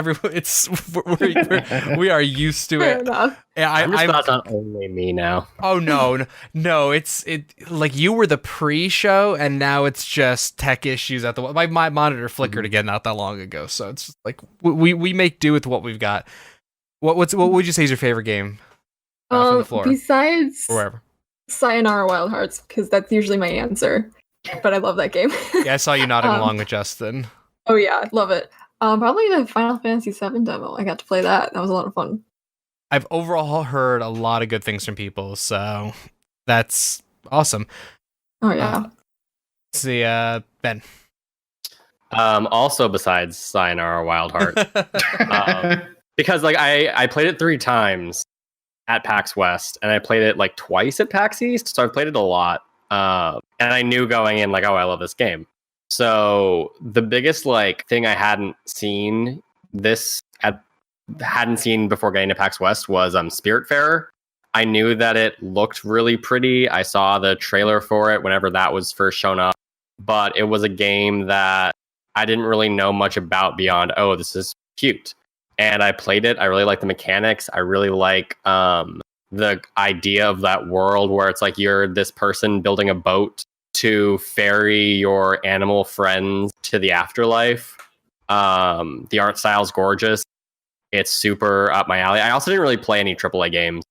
We are used to Fair it. enough. Yeah, I'm just about on only me now. Oh no! It's like you were the pre-show, and now it's just tech issues at the. My monitor flickered again not that long ago, so it's just like we make do with what we've got. What would you say is your favorite game? From the floor, besides or wherever. Sayonara Wild Hearts, because that's usually my answer. But I love that game. Yeah, I saw you nodding along with Justin. Oh yeah, love it. Probably the Final Fantasy VII demo. I got to play that. That was a lot of fun. I've overall heard a lot of good things from people, so that's awesome. Oh yeah. Let's see, Ben. Also, besides Sayonara Wild Heart, because like I played it 3 times at PAX West, and I played it like twice at PAX East, so I played it a lot. And I knew going in like, oh, I love this game. So the biggest like thing I hadn't seen before getting to PAX West was Spiritfarer. I knew that it looked really pretty. I saw the trailer for it whenever that was first shown up, but it was a game that I didn't really know much about beyond, oh, this is cute. And I played it. I really like the mechanics. I really like the idea of that world where it's like you're this person building a boat to ferry your animal friends to the afterlife. The art style's gorgeous. It's super up my alley. I also didn't really play any AAA games,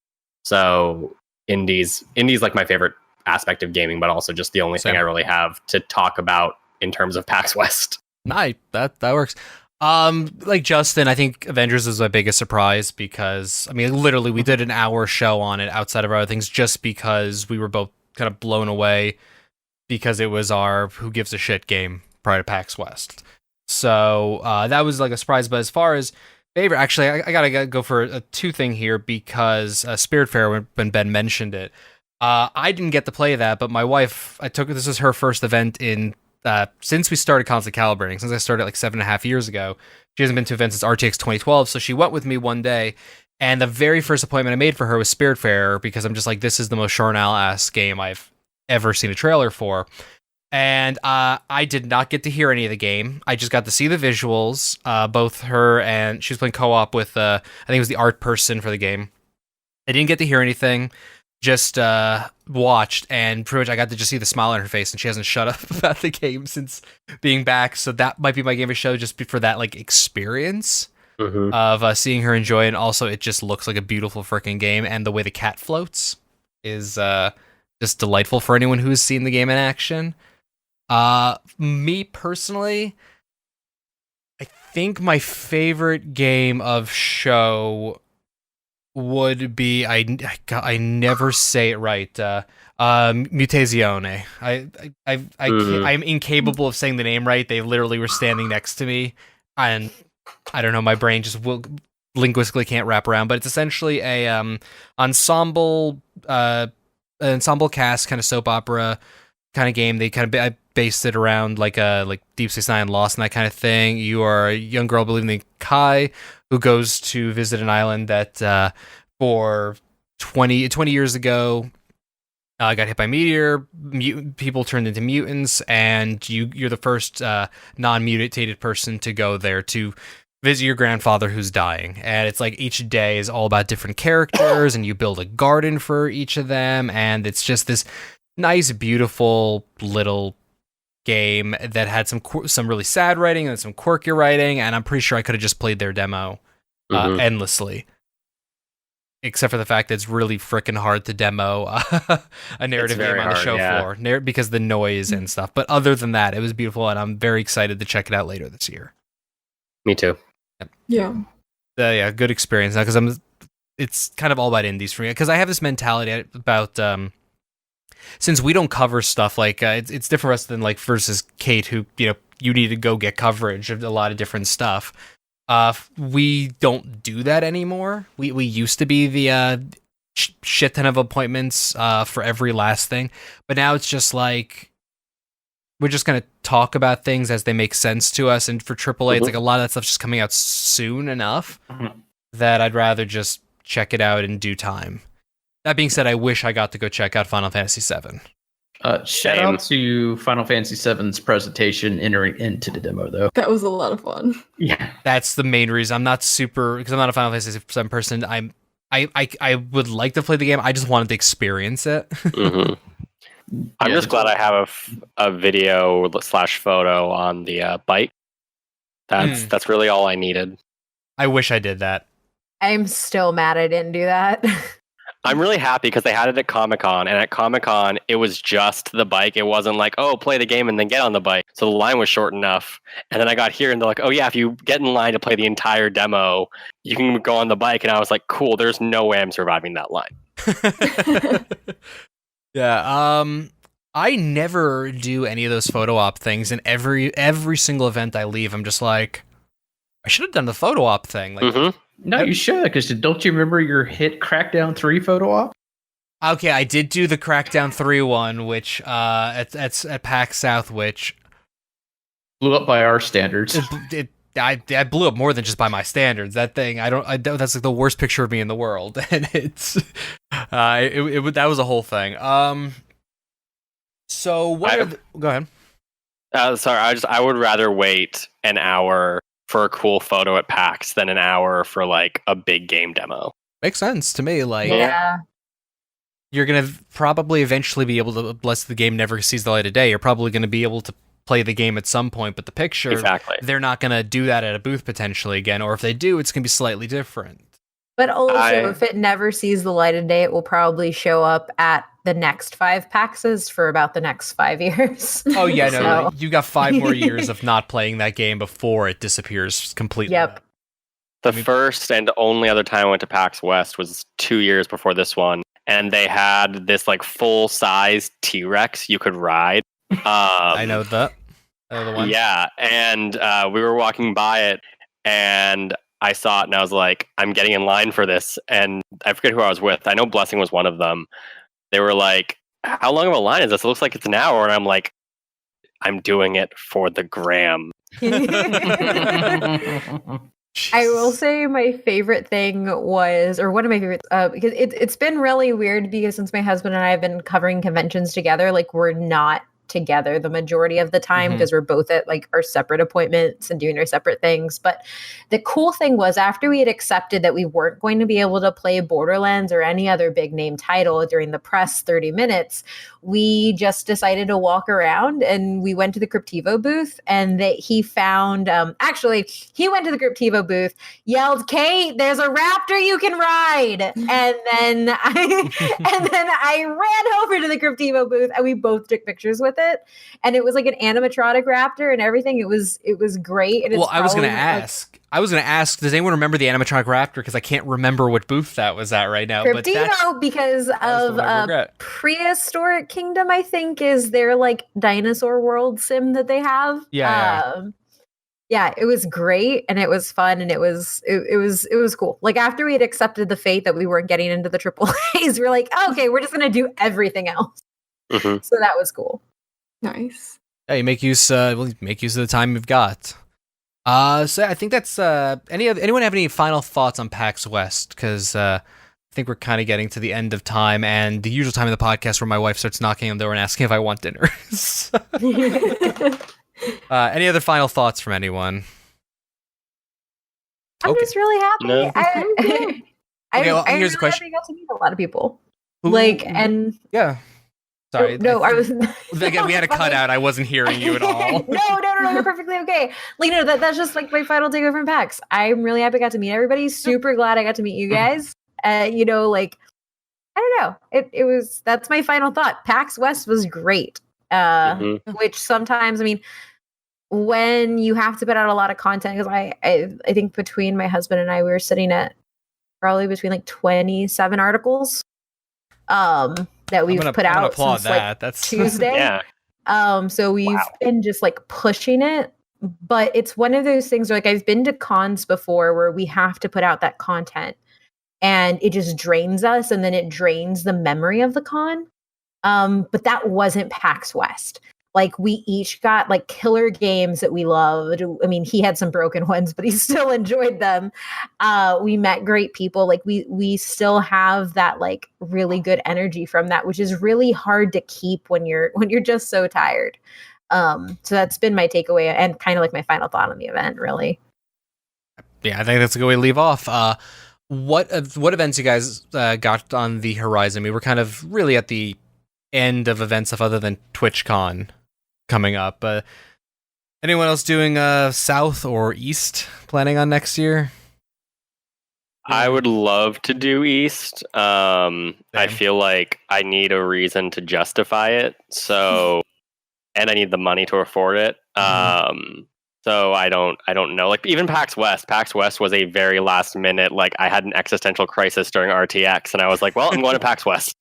so indies like my favorite aspect of gaming, but also just the only thing I really have to talk about in terms of PAX West. Nice, that works. Like Justin, I think Avengers is my biggest surprise because, I mean, literally we did an hour show on it outside of our other things just because we were both kind of blown away because it was our who gives a shit game prior to PAX West. So that was like a surprise. But as far as favorite, actually, I gotta go for a 2 thing here because Spirit Fair, when Ben mentioned it, I didn't get to play that, but my wife, this was her first event in since we started Constantly Calibrating, since I started like 7.5 years ago. She hasn't been to events since RTX 2012, so she went with me one day, and the very first appointment I made for her was Spirit Fair, because I'm just like, this is the most Charnel-ass game I've ever seen a trailer for. And I did not get to hear any of the game. I just got to see the visuals. Both her and she was playing co-op with, I think it was the art person for the game. I didn't get to hear anything. Just watched, and pretty much I got to just see the smile on her face, and she hasn't shut up about the game since being back. So that might be my game of show, just for that like experience of seeing her enjoy it. And also, it just looks like a beautiful freaking game, and the way the cat floats is just delightful for anyone who's seen the game in action. Me personally, I think my favorite game of show would be I never say it right. Mutazione. I'm incapable of saying the name right. They literally were standing next to me, and I don't know. My brain just linguistically can't wrap around. But it's essentially a ensemble cast kind of soap opera kind of game. They kind of based it around like Deep Space Nine, Lost, and that kind of thing. You are a young girl, believe me, Kai, who goes to visit an island that for 20 years ago got hit by a meteor. People turned into mutants, and you're the first non-mutated person to go there to visit your grandfather who's dying. And it's like each day is all about different characters, and you build a garden for each of them, and it's just this nice, beautiful little game that had some really sad writing and some quirky writing, and I'm pretty sure I could have just played their demo endlessly, except for the fact that it's really freaking hard to demo a narrative game on the show floor because the noise and stuff. But other than that, it was beautiful, and I'm very excited to check it out later this year. Me too. Yeah. Yeah, good experience now, because it's kind of all about indies for me, because I have this mentality about since we don't cover stuff like it's different for us than like versus Kate, who you need to go get coverage of a lot of different stuff. We don't do that anymore. We used to be the shit ton of appointments for every last thing, but now it's just like we're just gonna talk about things as they make sense to us. And for AAA, it's like a lot of that stuff's just coming out soon enough that I'd rather just check it out in due time. That being said, I wish I got to go check out Final Fantasy VII. Shout out to Final Fantasy VII's presentation entering into the demo, though. That was a lot of fun. Yeah, that's the main reason. I'm not because I'm not a Final Fantasy VII person. I would like to play the game. I just wanted to experience it. I'm just glad I have a video / photo on the bike. That's really all I needed. I wish I did that. I'm still mad I didn't do that. I'm really happy because they had it at Comic-Con, and at Comic-Con, it was just the bike. It wasn't like, oh, play the game and then get on the bike. So the line was short enough. And then I got here, and they're like, oh, yeah, if you get in line to play the entire demo, you can go on the bike. And I was like, cool, there's no way I'm surviving that line. Yeah, I never do any of those photo op things, and every single event I leave, I'm just like, I should have done the photo op thing. Like, No, you should, because don't you remember your hit Crackdown 3 photo op? Okay, I did do the Crackdown 3 one, which at PAX South, which blew up by our standards. I blew up more than just by my standards. That thing, that's like the worst picture of me in the world, and it's that was a whole thing. So what? Go ahead. Sorry, I would rather wait an hour for a cool photo at PAX than an hour for like a big game demo. Makes sense to me. Like, yeah, you're gonna probably eventually be able to, unless the game never sees the light of day, you're probably gonna be able to play the game at some point. But the picture, exactly, they're not gonna do that at a booth potentially again, or if they do, it's gonna be slightly different. But also, if it never sees the light of day, it will probably show up at the next 5 PAXs for about the next 5 years. Oh yeah, no, you got 5 more years of not playing that game before it disappears completely. Yep. The first and only other time I went to PAX West was 2 years before this one, and they had this like full-size T-Rex you could ride. I know that. I know the one. Yeah, and we were walking by it, and I saw it, and I was like, I'm getting in line for this. And I forget who I was with. I know Blessing was one of them. They were like, how long of a line is this? It looks like it's an hour. And I'm like, I'm doing it for the gram. I will say my favorite thing was, or one of my favorites, because it's been really weird because since my husband and I have been covering conventions together, like we're not together the majority of the time because we're both at like our separate appointments and doing our separate things. But the cool thing was after we had accepted that we weren't going to be able to play Borderlands or any other big name title during the press 30 minutes, we just decided to walk around and we went to the Cryptivo booth and he found, actually he went to the Cryptivo booth, yelled, Kate, there's a raptor you can ride. And then I ran over to the Cryptivo booth and we both took pictures with it. And it was like an animatronic raptor and everything. It was great. And well, I was going to ask, does anyone remember the animatronic raptor? Because I can't remember what booth that was at right now. Cryptivo, because of Prehistoric Kingdom, I think, is their like dinosaur world sim that they have. Yeah, it was great and it was fun and it was cool. Like after we had accepted the fate that we weren't getting into the AAAs, we're like, oh, okay, we're just gonna do everything else. So that was cool. Nice. Yeah, you make use of the time you've got. So I think that's anyone have any final thoughts on PAX West? Because I think we're kind of getting to the end of time and the usual time of the podcast where my wife starts knocking on the door and asking if I want dinner. Any other final thoughts from anyone? I'm just really happy. No. Here's the question. I got to meet a lot of people. Yeah. Sorry. No, I was. Again, we had a cutout. I wasn't hearing you at all. No, you're perfectly okay. Like, no, that's just like my final takeaway from PAX. I'm really happy I got to meet everybody. Super glad I got to meet you guys. Like, I don't know. That's my final thought. PAX West was great. Which sometimes, I mean, when you have to put out a lot of content, because I think between my husband and I, we were sitting at probably between like 27 articles. That we've put out since like That's Tuesday. Yeah. So we've been just like pushing it, but it's one of those things where like I've been to cons before where we have to put out that content and it just drains us and then it drains the memory of the con. But that wasn't PAX West. Like we each got like killer games that we loved. I mean, he had some broken ones, but he still enjoyed them. We met great people. Like we still have that like really good energy from that, which is really hard to keep when you're just so tired. So that's been my takeaway and kind of like my final thought on the event, really. Yeah, I think that's a good way to leave off. What events you guys got on the horizon? We were kind of really at the end of event stuff other than TwitchCon coming up. Anyone else doing South or East planning on next year? I would love to do East. I feel like I need a reason to justify it. So, and I need the money to afford it. So I don't know. Like even PAX West. PAX West was a very last minute. Like I had an existential crisis during RTX, and I was like, well, I'm going to PAX West.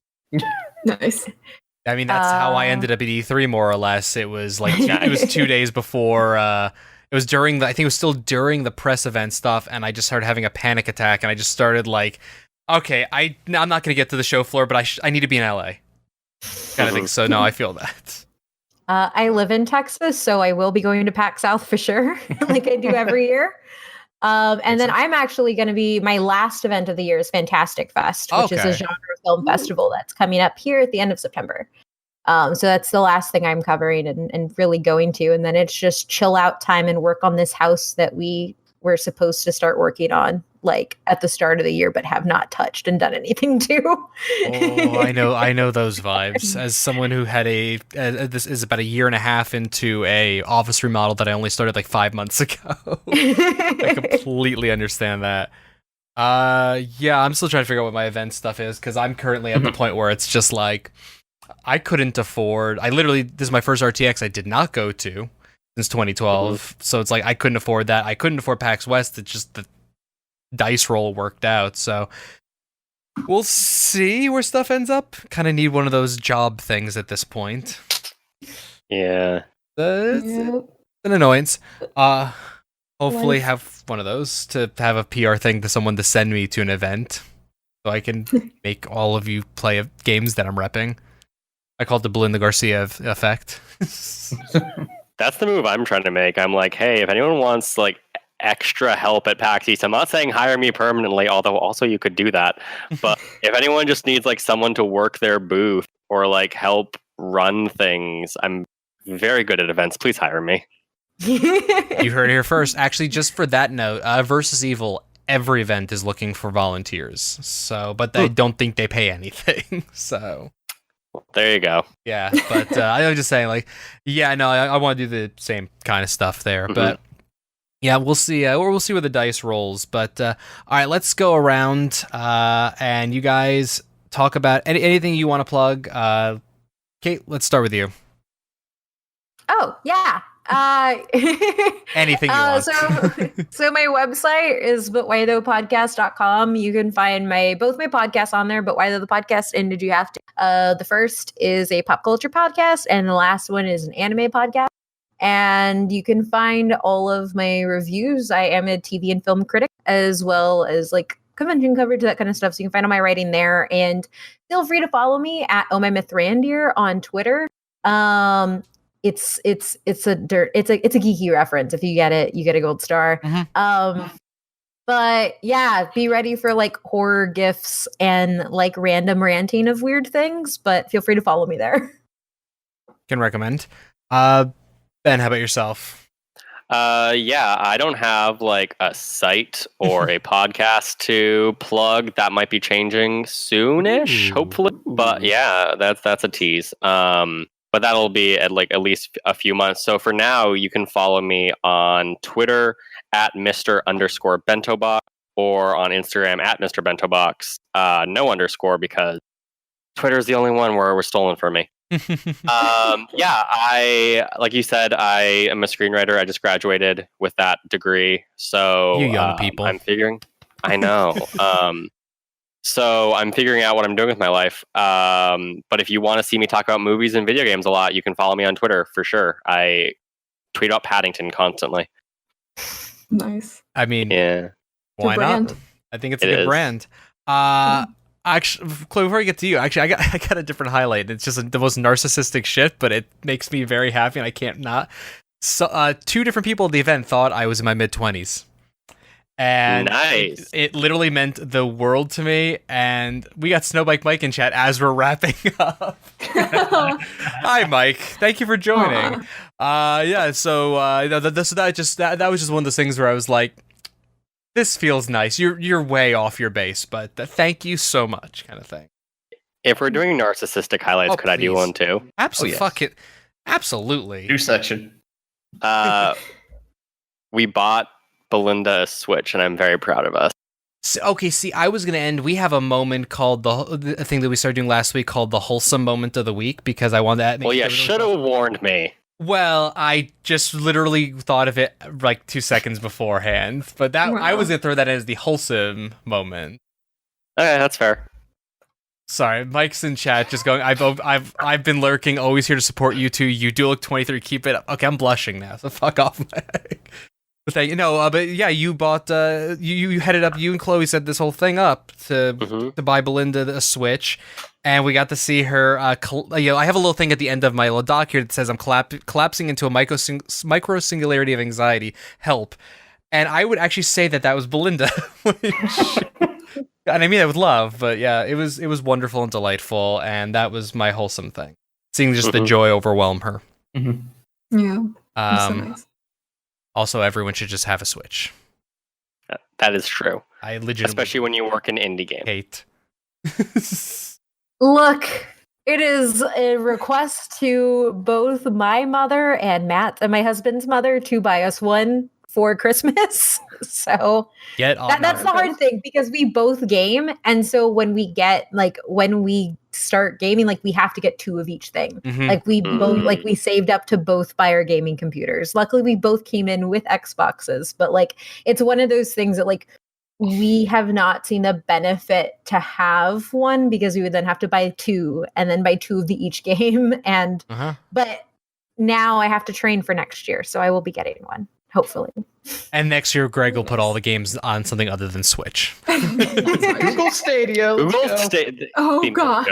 Nice. I mean, that's how I ended up at E3, more or less. It was like it was 2 days before. It was during I think it was still during the press event stuff, and I just started having a panic attack, and I just started like, okay, I'm not going to get to the show floor, but I need to be in LA, kind of thing. So no, I feel that. I live in Texas, so I will be going to PAX South for sure, like I do every year. And then I'm actually going to be, my last event of the year is Fantastic Fest, which is a genre film festival that's coming up here at the end of September. So that's the last thing I'm covering and really going to. And then it's just chill out time and work on this house that we were supposed to start working on like at the start of the year, but have not touched and done anything to. Oh, I know those vibes. As someone who had this is about a year and a half into a office remodel that I only started like 5 months ago. I completely understand that. Yeah, I'm still trying to figure out what my event stuff is because I'm currently at the point where it's just like I couldn't afford. This is my first RTX I did not go to since 2012, so it's like I couldn't afford that. I couldn't afford PAX West. It's just the dice roll worked out, so we'll see where stuff ends up. Kind of need one of those job things at this point. Yeah. It's Yep. an annoyance. Hopefully Life. have one of those to have a PR thing to someone to send me to an event so I can make all of you play games that I'm repping. I call it the Belinda Garcia effect. That's the move I'm trying to make. I'm like, hey, if anyone wants like extra help at PAX East, I'm not saying hire me permanently, although also you could do that. But if anyone just needs like someone to work their booth or like help run things, I'm very good at events. Please hire me. You heard it here first. Actually, just for that note, Versus Evil, every event is looking for volunteers. So, but I don't think they pay anything. So, there you go. Yeah, but I was just saying, like, yeah, no, I want to do the same kind of stuff there. Mhm. But yeah, we'll see. We'll see where the dice rolls. But all right, let's go around and you guys talk about anything you want to plug. Kate, let's start with you. Oh, yeah. Anything you want. So my website is butwhythoughpodcast.com. You can find both my podcasts on there, But Why Though the Podcast and Did You Have to? The first is a pop culture podcast, and the last one is an anime podcast. And you can find all of my reviews. I am a TV and film critic, as well as like convention coverage, that kind of stuff. So you can find all my writing there. And feel free to follow me at OhMyMythRandier on Twitter. It's a geeky reference. If you get it, you get a gold star. Mhm. But yeah, be ready for like horror gifs and like random ranting of weird things. But feel free to follow me there. Can recommend. Ben, how about yourself? Yeah, I don't have like a site or a podcast to plug. That might be changing soonish, Ooh. hopefully. But yeah, that's a tease. But that'll be at least a few months. So for now, you can follow me on Twitter at Mr_BentoBox or on Instagram at Mr. BentoBox. No underscore because Twitter is the only one where we're stolen from me. Yeah, like you said, I am a screenwriter. I just graduated with that degree. So You young people. I'm figuring. I know. So I'm figuring out what I'm doing with my life. But if you want to see me talk about movies and video games a lot, you can follow me on Twitter for sure. I tweet about Paddington constantly. Nice. I mean, Yeah. why Good brand. not? I think it's a It good is. brand. Actually, Chloe, before I get to you, actually, I got a different highlight. It's just the most narcissistic shit, but it makes me very happy, and I can't not. So, 2 different people at the event thought I was in my mid-20s. And Nice. it literally meant the world to me. And we got Snowbike Mike in chat as we're wrapping up. Hi, Mike. Thank you for joining. Yeah. So that was just one of those things where I was like, "This feels nice. You're way off your base, but thank you so much," kind of thing. If we're doing narcissistic highlights, Oh, could I do please. one too? Absolutely. yes. Fuck it. Absolutely. New section. We bought Belinda a Switch, and I'm very proud of us. Okay, see, I was going to end. We have a moment called the thing that we started doing last week called the wholesome moment of the week because I wanted to make Well, yeah, sure everyone- should have warned me. Well, I just literally thought of it like 2 seconds beforehand, but I Wow. was going to throw that as the wholesome moment. Okay, that's fair. Sorry, Mike's in chat just going, I've been lurking, always here to support you two. You do look 23, keep it up. Okay, I'm blushing now, so fuck off, Mike. But thank you. No, but yeah, you bought, you headed up, you and Chloe set this whole thing up to buy Belinda a Switch, and we got to see her, I have a little thing at the end of my little doc here that says I'm collapsing into a micro singularity of anxiety. Help. And I would actually say that was Belinda. And I mean that with love, but yeah, it was wonderful and delightful, and that was my wholesome thing. Seeing just the joy overwhelm her. Yeah. That's so nice. Also, everyone should just have a Switch. That is true. I legitimately Especially when you work in indie game. hate. Look, it is a request to both my mother and Matt and my husband's mother to buy us one for Christmas. So Get on that's the hard thing because we both game. And so when we start gaming, like we have to get 2 of each thing. Mhm. Like we both, like we saved up to both buy our gaming computers. Luckily we both came in with Xboxes, but like, it's one of those things that like, we have not seen the benefit to have one because we would then have to buy 2 and then buy 2 of the each game. And, but now I have to train for next year, so I will be getting one, hopefully. And next year, Greg will put all the games on something other than Switch. Google Stadia. Google Stadia. Oh god.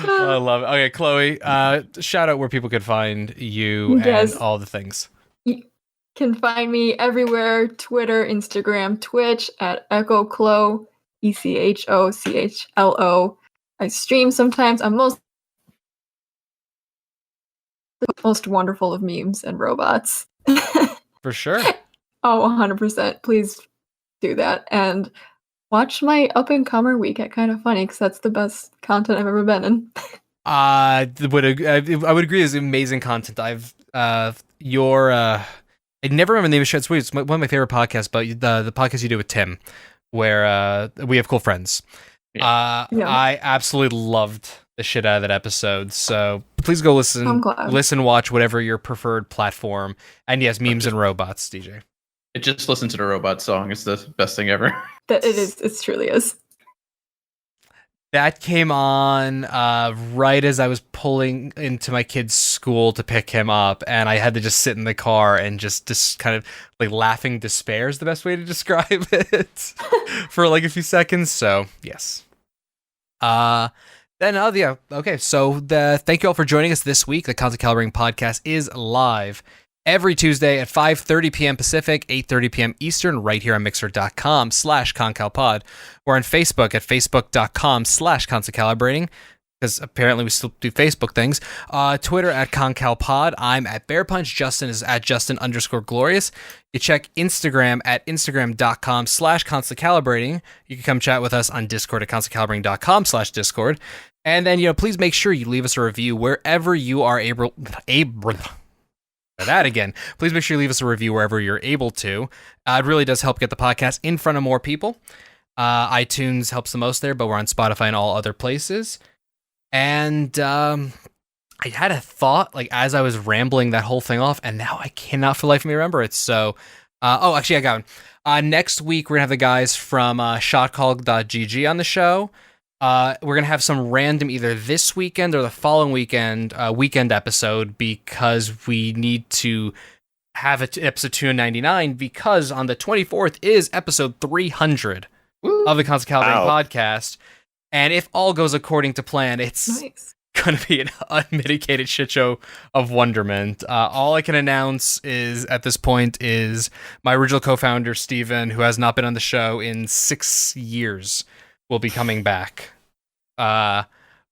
I love it. Okay, Chloe, shout out where people could find you Yes. and all the things. You can find me everywhere: Twitter, Instagram, Twitch at EchoChlo, EchoChlo. I stream sometimes. I'm most wonderful of memes and robots. For sure. Oh, 100%. Please do that. And watch my up and comer week at Kind of Funny, because that's the best content I've ever been in. I would agree. It's amazing content. I never remember the name of it. It's one of my favorite podcasts, but the podcast you do with Tim, where we have cool friends. Yeah. I absolutely loved the shit out of that episode. So please go listen, watch whatever your preferred platform. And yes, memes and robots, DJ. Just listen to the robot song. It's the best thing ever. That it is. It truly is. That came on right as I was pulling into my kid's school to pick him up, and I had to just sit in the car and just kind of like laughing despair is the best way to describe it for like a few seconds. So yes. Okay. So thank you all for joining us this week. The Constantly Calibrating Podcast is live every Tuesday at 5:30 p.m. Pacific, 8:30 p.m. Eastern, right here on mixer.com/ConCalPod, or on Facebook at facebook.com/ConstantlyCalibrating, because apparently we still do Facebook things. Twitter at ConCalPod. I'm at Bear Punch. Justin is at Justin_glorious. You check Instagram at Instagram.com/ConstantlyCalibrating. You can come chat with us on Discord at ConstantlyCalibrating.com/Discord. And then, please make sure you leave us a review wherever you are able. That again. Please make sure you leave us a review wherever you're able to. It really does help get the podcast in front of more people. iTunes helps the most there, but we're on Spotify and all other places. And I had a thought, like, as I was rambling that whole thing off, and now I cannot for the life of me remember it. So, actually, I got one. Next week, we're going to have the guys from shotcall.gg on the show. We're going to have some random, either this weekend or the following weekend episode, because we need to have episode 299, because on the 24th is episode 300 of the Constantly Calibrating Podcast. And if all goes according to plan, it's going to be an unmitigated shit show of wonderment. All I can announce at this point is my original co-founder, Steven, who has not been on the show in 6 years, will be coming back for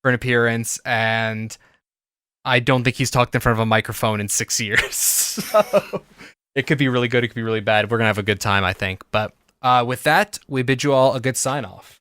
an appearance, and I don't think he's talked in front of a microphone in 6 years. So it could be really good, it could be really bad. We're gonna have a good time, I think. But with that, we bid you all a good sign off.